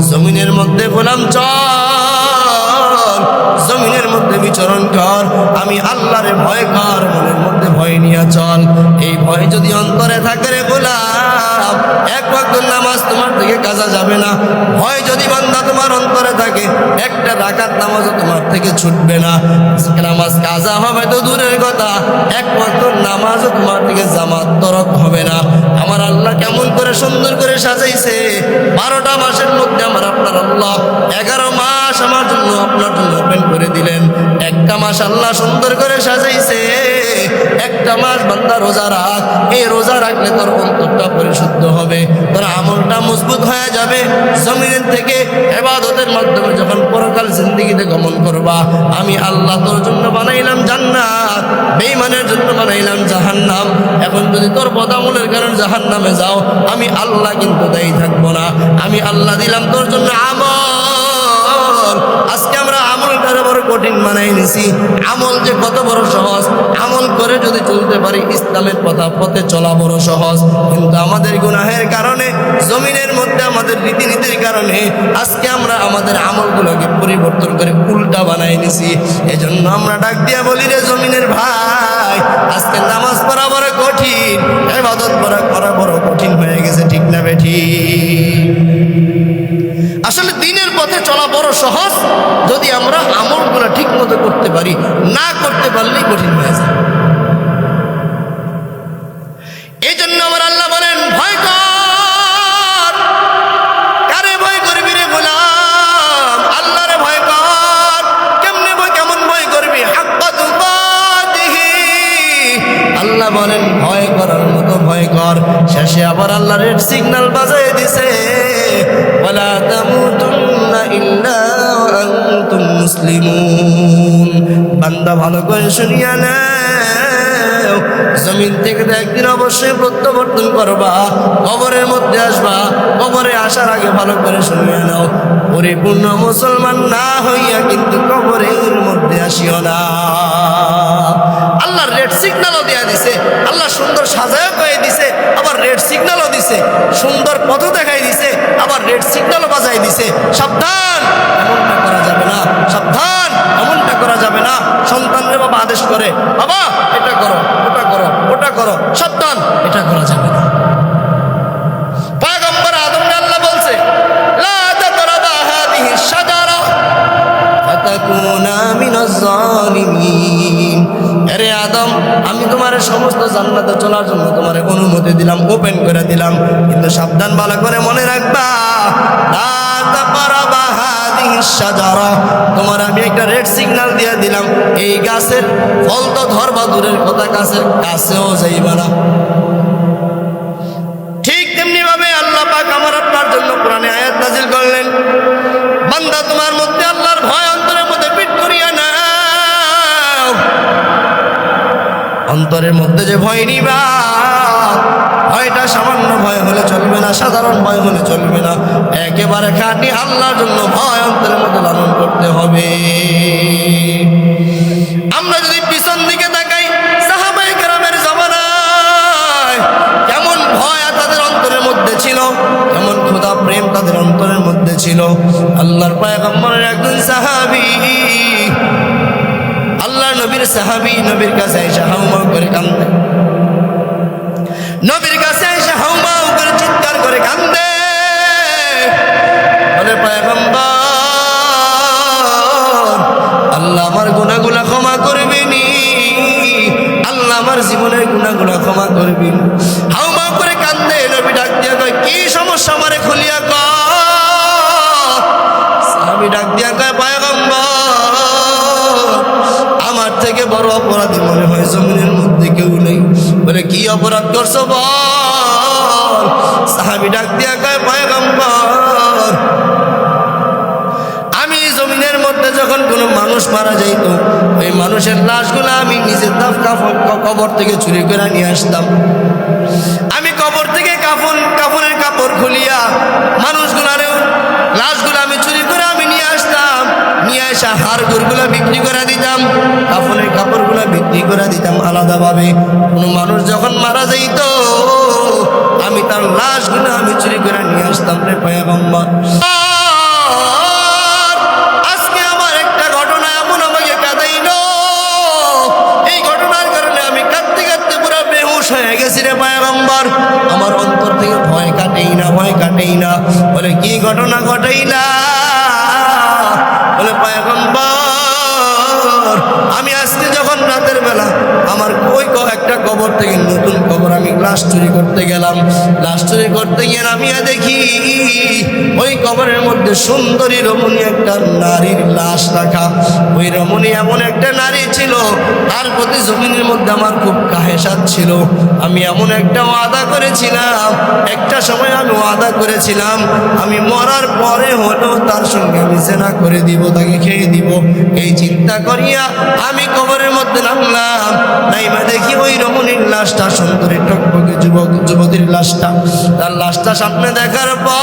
জমিনের মধ্যে গোলাম চল, জমিনের মধ্যে বিচরণ কর, আমি আল্লাহরে ভয় কর, মনের মধ্যে ভয় নিয়ে চল। এই ভয় যদি অন্তরে থাকে রে গোলাম, এক ওয়াক্ত নামাজ তোমার থেকে কাজা যাবে না। ভয় যদি বান্দা তোমার অন্তরে থাকে, একটা রাকাত নামাজও তোমার থেকে ছুটবে না। নামাজ কাজা হবে তো দূরের কথা, এক ওয়াক্ত নামাজও তোমার থেকে জামাত তরক হবে না। আমার আল্লাহ কেমন করে সুন্দর করে সাজাইছে। 12টা মাসের মধ্যে আমার আপনার আল্লাহ 11 মাস আমার জন্য আপনার জন্য ওপেন করে দিলেন। একটা মাস আল্লাহ সুন্দর করে সাজাইছে। একটা মাস বান্দা রোজা রাখ, এই রোজা রাখলে তোর অন্তরটা পরিশুদ্ধ হবে, তোর আমলটা মজবুত হয়ে যাবে। জমিনের থেকে ইবাদতের মাধ্যমে যখন পরকাল জিন্দেগিতে গমন করবা, আমি আল্লাহ তোর জন্য বানাইলাম জান্নাত, বেঈমানের জন্য বানাইলাম জাহান্নাম। এখন যদি তোর বদামলের কারণে জাহান্নামে যাও, আমি আল্লাহ কিন্তু দায়ী থাকবো না। আমি আল্লাহ দিলাম তোর জন্য আমল। আজকে আমরা আমলটারে বড় কঠিন বানাই নিছি। আমল যে কত বড় সহজ, আমল করে যদি চলতে পারি ইসলামের পথে চলা বড় সহজ। কিন্তু আমাদের গুনাহের কারণে, জমিনের মধ্যে আমাদের রীতিনীতির কারণে আজকে আমরা আমাদের আমলগুলোকে পরিবর্তন করে উল্টা বানাই নিছি। এজন্য আমরা ডাক দিয়া বলি রে জমিনের ভাই, আজকে নামাজ পড়া বড় কঠিন, ইবাদত করা বড় কঠিন হয়ে গেছে, ঠিক না বেঠি? আসলে দিনের পথে চলা বড় সহজ যদি আমরা আমলগুলো ঠিক মতো করতে পারি, না করতে পারলেই কঠিন হয়ে যায়। এই জন্য আমার আল্লাহ বলেন ভয় কর। কারে ভয় করবি রে গোলাম? আল্লাহরে ভয় কর। কেমনে ভয়, কেমন ভয় করবি? হাক্কা তুকাতিহি। আল্লাহ বলেন ভয় করার মতো ভয় কর। শেষে আবার আল্লাহ রেড সিগন্যাল বাজায় দিছে, ওয়ালা তামুতুন্না ইল্লা আনতুম মুসলিমুন। বান্দা ভালো করে শুনিয়া নাও, জমিন থেকে তো একদিন অবশ্যই প্রত্যাবর্তন করবা, কবরের মধ্যে আসবা। কবরে আসার আগে ভালো করে শুনিয়া নাও, পরিপূর্ণ মুসলমান না হইয়া কিন্তু কবরের মধ্যে আসিও না। আল্লাহ রেড সিগন্যালও দেয়া দিছে, আল্লাহ সুন্দর সাজায়ও করে দিছে, আবার রেড সিগন্যালও দিছে, সুন্দর পথ দেখাই দিছে, আবার রেড সিগন্যালও বাজাই দিছে। সাবধান, এমনটা করা যাবে না, সাবধান, এমনটা করা যাবে না। সন্তানরে বাবা আদেশ করে, বাবা এটা করো, ওটা করো, ওটা করো, সাবধান, এটা করা যাবে না। পয়গম্বর আদমকে আল্লাহ বলছে, লা তাকরাবা হাযিহি শাজারা ফাতাকুনা মিনাজ জালিমিন। আরে আদম, আমি তোমার সমস্ত জান্নাতে চলার জন্য তোমার অনুমতি দিলাম, ওপেন করে দিলাম, কিন্তু সাবধান, ভালো করে মনে রাখবা, লা তাকরাবা হাযিহি শাজারা, তোমার আমি একটা রেড সিগন্যাল দিয়ে দিলাম, এই গাছের ফল তো ধরবা দূরের কথা, গাছের কাছেও যাইবা না। ঠিক তেমনি ভাবে আল্লাহ পাক আমার আপনার জন্য কোরআনে আয়াত নাযিল করলেন, বান্দা তোমার মধ্যে আল্লাহর ভয় অন্তরের মধ্যে ফিট করিয়া নাও। অন্তরের মধ্যে যে ভয় নিবা, ভয়টা সামান্য ভয় হলে চলবে না, সাধারণ ভয় হলে চলবে না, একেবারে খাঁটি আল্লাহর জন্য ভয় অন্তরের মধ্যে লালন করতে হবে। আমরা যদি পিছন দিকে তাকাই, সাহাবায়ে কেরামের জামানায় কেমন ভয় তাদের অন্তরের মধ্যে ছিল, কেমন খোদা প্রেম তাদের অন্তরের মধ্যে ছিল। আল্লাহর পয়গম্বরের একজন সাহাবী, আল্লাহর নবীর সাহাবী, নবীর কাছে এসে হাউমাউ করে কান্দে, নবীর কাছে এসে হাউমাউ করে চিৎকার করে কান্দে, বলে পয়গম্বর, আল্লাহ আমার গুনাহগুলো ক্ষমা করবেনি, আল্লাহ আমার জীবনের গুনাহগুলো ক্ষমা করবেন। হাউমাউ করে কান্দে, নবী ডাক দিয়া কয়, কি সমস্যা আমারে খুলিয়া কও। সাহাবী ডাক দিয়া কয়, পয়গম্বর, আমার থেকে বড় অপরাধী মনে হয় জমিনের মধ্যে কেউ নেই। বলে, কি অপরাধ করছো বল। সাহাবী ডাক দিয়া কয়, পয়গম্বর, আমি জমিনের মধ্যে যখন কোনো মানুষ মারা যাইত, ওই মানুষের লাশগুলো আমি নিজের কবর থেকে চুরি করে নিয়ে আসতাম। আমি কবর থেকে কাফনের কাপড় খুলিয়া মানুষগুলার লাশগুলো আমি চুরি করে আমি নিয়ে আসতাম, নিয়ে আসা হাড়গুড়গুলো বিক্রি করে দিতাম, কাফনের কাপড়গুলো বিক্রি করে দিতাম আলাদাভাবে। কোনো মানুষ যখন মারা যাইত, আমি তার লাশগুলো আমি চুরি করে নিয়ে আসতাম। রে পয়গম্বর, আজকে আমার একটা ঘটনা এমন আমাকে কাঁদাইল, এই ঘটনার কারণে আমি কাঁদতে কাঁদতে পুরো বেহুশ হয়ে গেছি রে পয়গম্বর, আমার অন্তর থেকে ভয় কাটেই না, ভয় কাটেই না। বলে, কি ঘটনা ঘটাইলা। বলে, পয়গম্বর, আমি আজকে যখন রাতের বেলা আমার ওই একটা কবর থেকে নতুন কবর আমি লাশ চুরি করতে গেলাম, লাশ চুরি করতে গিয়ে নামিয়া দেখি ওই কবরের মধ্যে সুন্দরী রমণী একটা নারীর লাশ রাখা। ওই রমণী এমন একটা নারী ছিল, তার প্রতি জমিনের মধ্যে আমার খুব কাহেসাত ছিল। আমি এমন একটা ওয়াদা করেছিলাম, একটা সময় আমি ওয়াদা করেছিলাম, আমি মরার পরে হলেও তার সঙ্গে আমি জেনা করে দিব, তাকে খেয়ে দিব। এই চিন্তা করিয়া আমি কবরের মধ্যে নামলাম, নাইমা দেখি ওই রমণীর লাশটা, সুন্দরী টকটকে যুবতীর লাশটা, তার লাশটা সামনে দেখার পর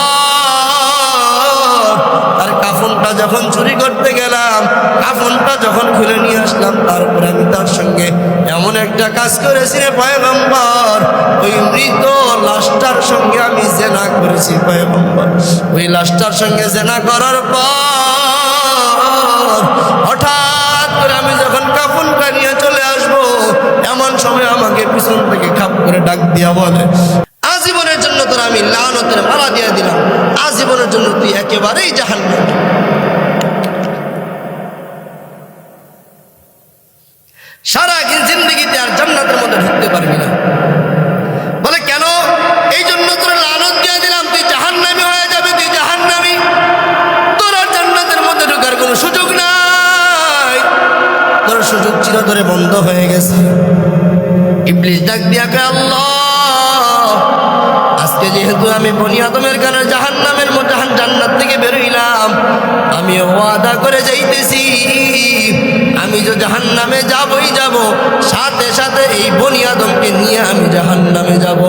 তার কাফনটা যখন চুরি করতে গেলাম, কাফনটা যখন খুলে নিয়ে আসলাম, তারপরে আমি তার সঙ্গে এমন একটা কাজ করেছি রে পয়গম্বর, ওই মৃত লাশটার সঙ্গে আমি জেনা করেছি পয়গম্বর। ওই লাশটার সঙ্গে জেনা করার পর হঠাৎ করে আমি যখন কাফনটা নিয়ে চলে আসবো, এমন সময় আমাকে পিছন থেকে খাপ করে ডাক দিয়া বলে, আজীবনের জন্য তোর আমি লানতের মালা দিয়ে দিলাম, আজীবনের জন্য তুই একেবারেই জাহান্নামী। সারা জিন্দেগিতে আর জান্নাতের মধ্যে ঢুকতে পারবি না। বলে, কেন? এই জন্য তোর লানত দিয়ে দিলাম, তুই জাহান্নামী হয়ে যাবে, তুই জাহান্নামী, তোর আর জান্নাতের মধ্যে ঢোকার কোনো সুযোগ নাই, তোর সুযোগ চিরতরে বন্ধ হয়ে গেছে। ইবলিস ডাক দিয়া কয়, আল্লাহ, আজকে যেহেতু আমি বনি আদমের কারণে জাহান্নামের মধ্যে জান্নাত থেকে বেরোইলাম, আমি ওয়াদা করে যাইতেছি আমি যে জাহান্নামে যাবই যাব, সাথে সাথে এই বনি আদমকে নিয়ে আমি জাহান্নামে যাব।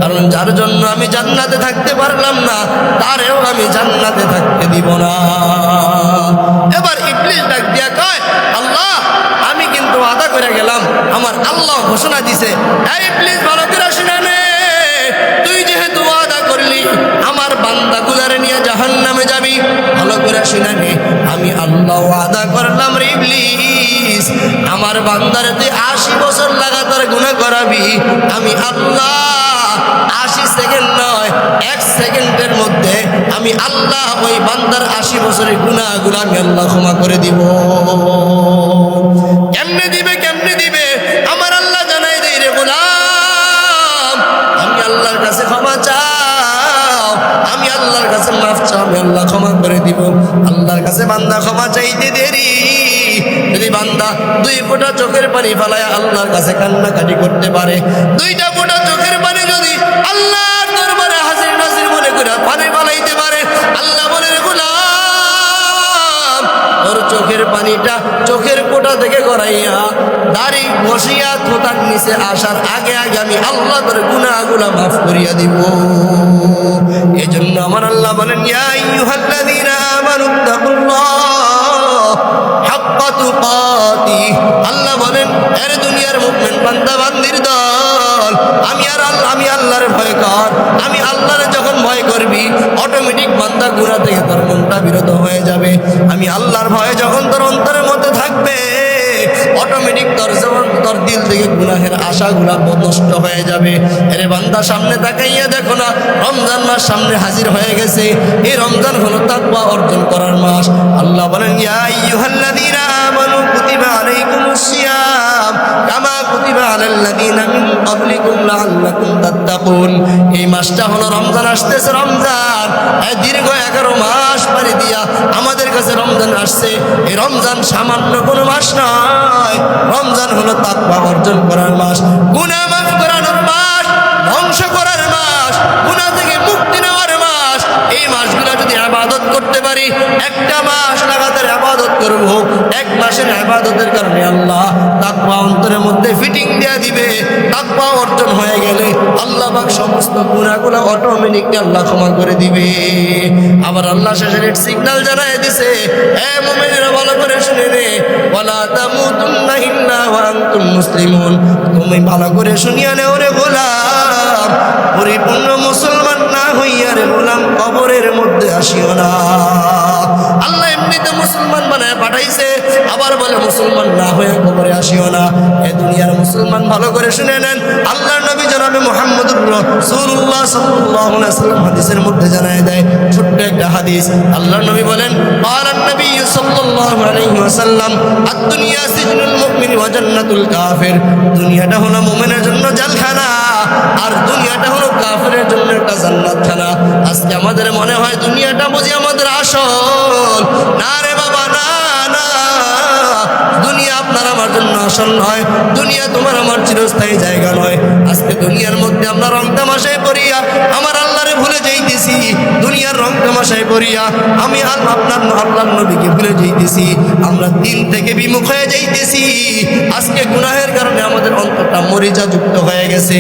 কারণ যার জন্য আমি জান্নাতে থাকতে পারলাম না, তারেও আমি জান্নাতে থাকতে দিব না। এবার ইবলিস ডাক দিয়া কয়, আল্লাহ আমি কিন্তু ওয়াদা করে গেলাম, আমার আল্লাহ ঘোষণা দিছে, এই ইবলিস ভালো করে শুনে নে, তুই যেহেতু ওয়াদা করলি আমার বান্দাগুলারে নিয়ে জাহান্নামে যাবি, ভালো করে শুনে নে, আমি আল্লাহ ওয়াদা করলাম রে ইবলিস, আমার বান্দারে তুই 80 বছর লাগাতার গুনাহ করাবি, আমি আল্লাহ 80 সেকেন্ড নয় 1 সেকেন্ডের মধ্যে আমি আল্লাহ ওই বান্দার 80 বছরের গুনাহগুলো আমি আল্লাহ ক্ষমা করে দিব। কেমনে দিবে কেমনে দিবে? আমার আল্লাহ জানাই দেই রে গোলাম, আমি আল্লাহর কাছে ক্ষমা চাও, আমি আল্লাহর কাছে মাফ চাও, আমি আল্লাহ ক্ষমা করে দিব। আল্লাহর কাছে বান্দা ক্ষমা চাইতে দেরি, যদি বান্দা 2 ফোঁটা চোখের পানি ফেলায় আল্লাহর কাছে কান্নাকাটি করতে পারে, 2টা ফোঁটা চোখের পানি যদি আল্লাহর দরবারে হাজির নাজির মনে করে পানি ফেলাইতে পারে, আল্লাহ বলে রে গোলাম তোর চোখের পানিটা চোখের কোটা থেকে গড়াইয়া দাড়ি বসিয়া থোতার নিচে আসার আগে আগে আমি আল্লাহ তোর গুনাহগুলো মাফ করিয়া দিব। এজন্য আমার আল্লাহ বলেন, ইয়া আইয়ুহাল্লাযীনা আমানুত্তাকুল্লাহ হাক্কা তুকাতিহ। আল্লাহ বলেন, এর দুনিয়ার মুমিন বান্দা বান্দির দল, আমি আল্লাহর ভয় কর। আমি আল্লাহর যখন ভয় করবি অটোমেটিক বান্দা গুনাহ থেকে তোর মনটা বিরত হয়ে যাবে। আমি আল্লাহর ভয় যখন তোর অন্তরের মধ্যে থাকবে অটোমেটিক তোর দিল থেকে গুনাহের আশাগুলা নষ্ট হয়ে যাবে। এরে বান্দা সামনে তাকাইয়া দেখো না, রমজান মাস সামনে হাজির হয়ে গেছে। এই রমজান হলো তাকওয়া অর্জন করার মাস। আল্লাহ বলেন, ইয়া আইয়ুহাল্লাযীনা আমানু কুতিবা আলাইকুমুস সিয়াম কামা কুতিবা আলাল্লাযীনা মিন ক্বাবলিকুম লাআল্লাকুম তাত্তাকুন। এই মাসটা হলো রমজান, আসতেছে রমজান। এই দীর্ঘ 11 মাস পাড়ি দিয়া আমাদের কাছে রমজান আসছে। এই রমজান সামান্য কোনো মাস নয়, রমজান হলো তাকওয়া অর্জন করার মাস, গুনাহ মাফ করানোর মাস, ধ্বংস করার মাস, গুনাহ থেকে মুক্তি নেওয়ার মাস। এই মাসগুলো যদি ইবাদত করতে পারি, একটা মাস লাগাতার ইবাদত করব, 1 মাসের ইবাদতের কারণে আল্লাহ তাকওয়া অন্তরের মধ্যে ফিটিং দেয়া দিবে। তাকওয়া অর্জন হয়ে গেলে আল্লাহ পাক সমস্ত গুনাহগুলো অটোমেটিক আল্লাহ ক্ষমা করে দিবে। আবার আল্লাহ শেষে রেড সিগন্যাল জানায় দিছে, হে মুমিনেরা ভালো করে শুনে নে, ওয়ালা তামুতুন্না ইল্লা ওয়া আনতুম মুসলিমুন। তুমি ভালো করে শুনিয়া নেও রে গোলাম, পরিপূর্ণ মুসলমান না হইয়া রে গোলাম কবরের মধ্যে আসিও না। আল্লাহ এমনিতে মুসলমান বানায় পাঠাইছে, আবার বলে মুসলমান না হয়ে কবরে আসিও না। এ দুনিয়ার মুসলমান ভালো করে শুনে নেন, আল্লাহর নবী জনাবে মুহাম্মদুর রাসূলুল্লাহ সাল্লাল্লাহু আলাইহি ওয়াসাল্লাম হাদিসের মধ্যে জানায় দেয়, ছোট্ট একটা হাদিস। আল্লাহর নবী বলেন, ক্বালান নবী সাল্লাল্লাহু আলাইহি ওয়াসাল্লাম, আদ-দুনিয়া সিজনুল মুমিন ওয়া জান্নাতুল কাফির। দুনিয়াটা হলো মুমিনের জন্য জেলখানা, আর দুনিয়াটা হলো কাফিরের জন্য একটা জান্নাতখানা। আজকে আমাদের মনে হয় দুনিয়াটা বুঝি আমাদের আসল। না রে বাবা, না না, দুনিয়া আপনার আমার জন্য আসল নয়, দুনিয়া তোমার আমার চিরস্থায়ী জায়গা নয়। আজকে দুনিয়ার মধ্যে আমরা রং তামাশায় পড়িয়া আমার আল্লাহরে ভুলে যাইতেছি, দুনিয়ার রং তামাশায় পড়িয়া আমি আপনার আল্লাহর নবীকে ভুলে যাইতেছি, আমরা দিন থেকে বিমুখ হয়ে যাইতেছি। আজকে গুনাহের কারণে আমাদের অন্তরটা মরিচাযুক্ত হয়ে গেছে।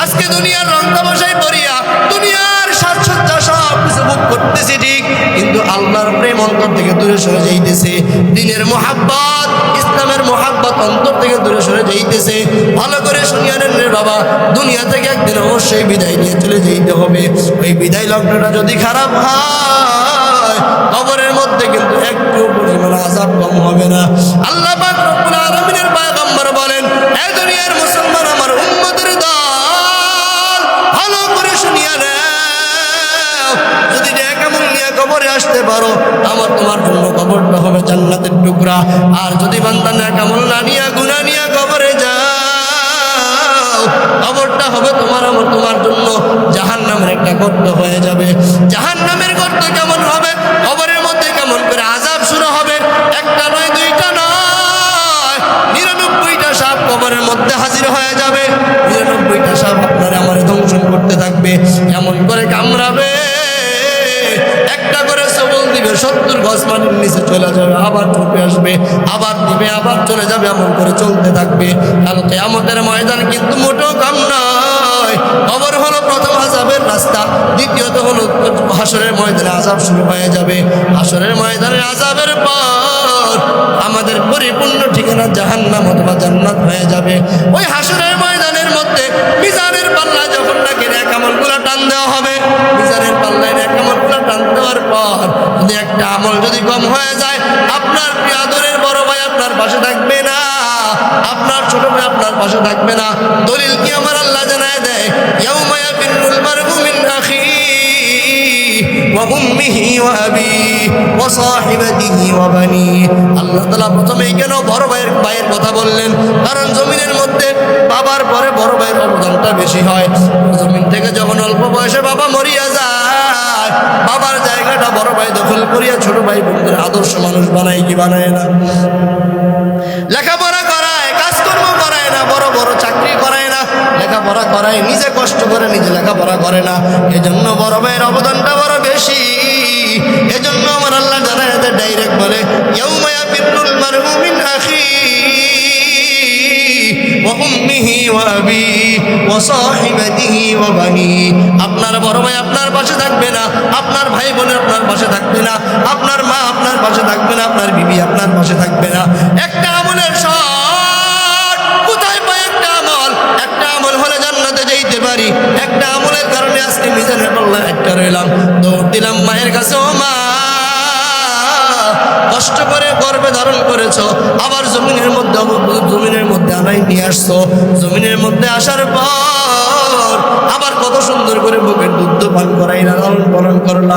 আজকে দুনিয়ার রং তামাশায় পড়িয়া দুনিয়ার সাজসজ্জা সব কিছু ভোগ করতেছি ঠিক, কিন্তু আল্লাহর প্রেম অন্তর থেকে দূরে সরে যাইতেছে। দিনের মোহাব্বত, ইসলামের মোহাব্বত অন্তর থেকে দূরে সরে যাইতেছে। ভালো করে শুনিয়া নেন রে বাবা, দুনিয়া থেকে একদিন অবশ্যই বিদায় নিয়ে চলে যেতে হবে। ওই বিদায় লগ্নটা যদি খারাপ হয়, কবরের মধ্যে কিন্তু একটু পরিমাণ আযাব কম হবে না। আল্লাহ পাক রব্বুল আলামিনের পয়গম্বর বলেন, হে দুনিয়ার মুসলমান আমার উম্মতের দল, ভালো করে শুনিয়া নেও, যদি নেকামল নিয়ে কবরে আসতে পারো, আমার তোমার জন্য কবরটা হবে জান্নাতের টুকরা। আর যদি বান্দা নেকামল না নিয়ে গুনাহ নিয়ে কবরে যাও, কবরটা হবে তোমার আমার তোমার জন্য জাহান্নামের একটা গর্ত হয়ে যাবে। জাহান্নামের গর্ত কেমন হবে? কবরের মধ্যে কেমন করে আযাব শুরু হবে? একটা নয়, দুইটা নয়, 99টা সাপ কবরের মধ্যে হাজির হয়ে যাবে। 99টা সাপ আপনার আমার ধ্বংসন করতে থাকবে, এমন করে কামড়াবে, একটা করে সবল দিবে, 70 আসমানের নিচে চলে যাবে, আবার ঢুকে আসবে, আবার দিবে, আবার চলে যাবে, এমন করে চলতে থাকবে। কাল কিয়ামতের ময়দান কিন্তু মোটেও কম নয়। কবর হলো প্রথম আযাবের রাস্তা, দ্বিতীয়ত হলো হাসরের ময়দানে আযাব শুরু হয়ে যাবে। হাসরের ময়দানে আযাবের পর আমাদের পরিপূর্ণ ঠিকানা জাহান্নাম অথবা জান্নাত হয়ে যাবে। ওই হাসরের ময়দানের মধ্যে মিজানের পাল্লা যখন নাকি নেক আমলগুলো টান দেওয়া হবে, মিজানের পাল্লায় নেক আমলগুলো টান দেওয়ার পর যদি একটা আমল যদি কম হয়ে যায়, আপনার প্রিয়াদরের বড় ভাই আপনার পাশে থাকবে না, আপনার ছোট ভাই আপনার পাশে থাকবে না। দলিল কি আমার আল্লাহ জানায় দেয়, ইয়াউমা ইয়াফিরুল মার'উ মিন আখিহি ওয়া উম্মিহি ওয়া আবিহি ওয়া সাহিবাতিহি ওয়া বানিহি। আল্লাহ তাআলা প্রথমেই কেন বড় ভাইয়ের কথা বললেন? কারণ জমিনের মধ্যে বাবার পরে বড় ভাইয়ের অবদানটা বেশি হয়। জমিন থেকে যখন অল্প বয়সে বাবা মরিয়া যায়, বাবার জায়গাটা বড় ভাই দখল করিয়া ছোট ভাই বোনদের আদর্শ মানুষ বানায় কি বানায় না? লেখাপড়া করায়, কাজকর্ম করায় না, বড় বড় চাকরি করায় না, লেখাপড়া করায়, নিজে কষ্ট করে নিজে লেখাপড়া করে না। এজন্য বড় ভাইয়ের অবদানটা বড় বেশি। এজন্য আমার আল্লাহ জানায় দেয়, ডাইরেক্ট বলে, ইয়াউমা ইয়াফিরুল মার'উ মিন আখিহি ওয়া উম্মিহি ওয়া আবিহি ওয়া সাহিবাতিহি ওয়া বানিহি। আপনার বড় ভাই আপনার পাশে থাকবে না, আপনার ভাই বোন আপনার পাশে থাকবে না, আপনার মা আপনার পাশে থাকবে না, আপনার বিবি আপনার পাশে থাকবে না। একটা আমলের শর্ট কোথায় পাই? একটা আমল, একটা আমল হলে জান্নাতে যেতে পারি। একটা আমলের কারণে আজকে মিজানের পাল্লায় একটা রইলাম, দৌড় দিলাম মায়ের কাছে, ও মা কষ্ট করে গর্ভে ধারণ করেছো, আবার জমিনের মধ্যে আনাই নিয়ে আসছো। জমিনের মধ্যে আসার পর আবার কত সুন্দর করে বুকের দুধ পান করাই, লালন পালন করলা।